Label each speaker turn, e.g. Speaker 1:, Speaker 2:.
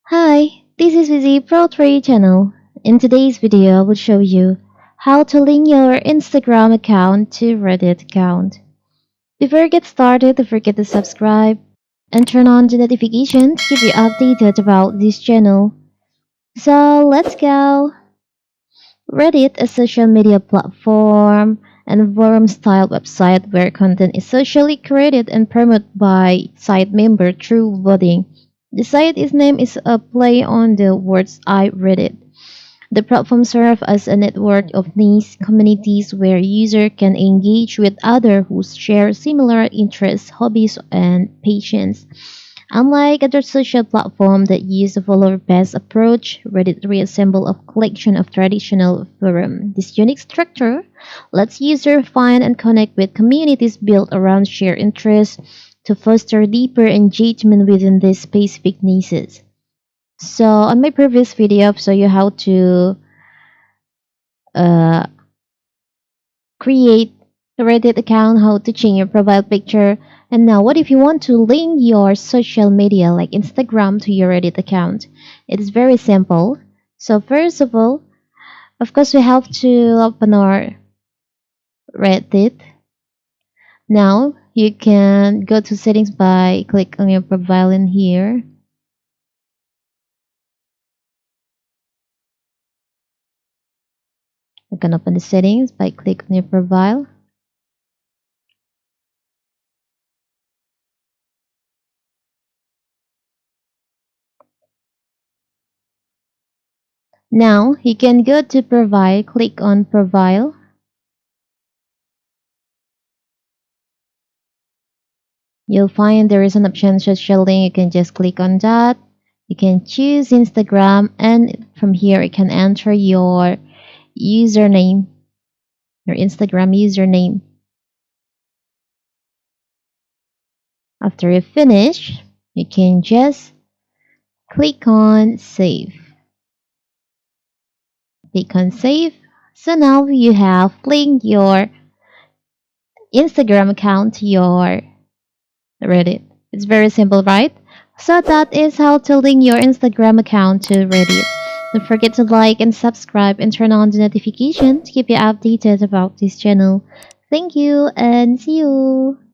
Speaker 1: Hi, this is Vizzy Pro 3 channel. In today's video, I will show you how to link your Instagram account to Reddit account. Before we get started, don't forget to subscribe and turn on the notification to keep you updated about this channel. So let's go! Reddit, a social media platform and forum-style website where content is socially created and promoted by site members through voting. The site's name is a play on the words I read it. The platform serves as a network of niche communities where users can engage with others who share similar interests, hobbies, and passions. Unlike other social platforms that use a follower-based approach, Reddit reassembles a collection of traditional forums. This unique structure lets users find and connect with communities built around shared interests to foster deeper engagement within these specific niches. So, on my previous video, I've shown you how to uh, create a Reddit account, how to change your profile picture. And now, what if you want to link your social media like Instagram to your Reddit account? It is very simple. So, first of all, of course, we have to open our Reddit. Now, you can go to settings by click on your profile in here. You can open the settings by click on your profile. Now, you can go to profile, click on profile. You'll find there is an option social link. You can just click on that. You can choose Instagram, and from here you can enter your username, your Instagram username. After you finish, you can just click on save. Click on save. So now you have linked your Instagram account to your Reddit. It's very simple, right? So that is how to link your Instagram account to Reddit. Don't forget to like and subscribe and turn on the notification to keep you updated about this channel. Thank you and see you.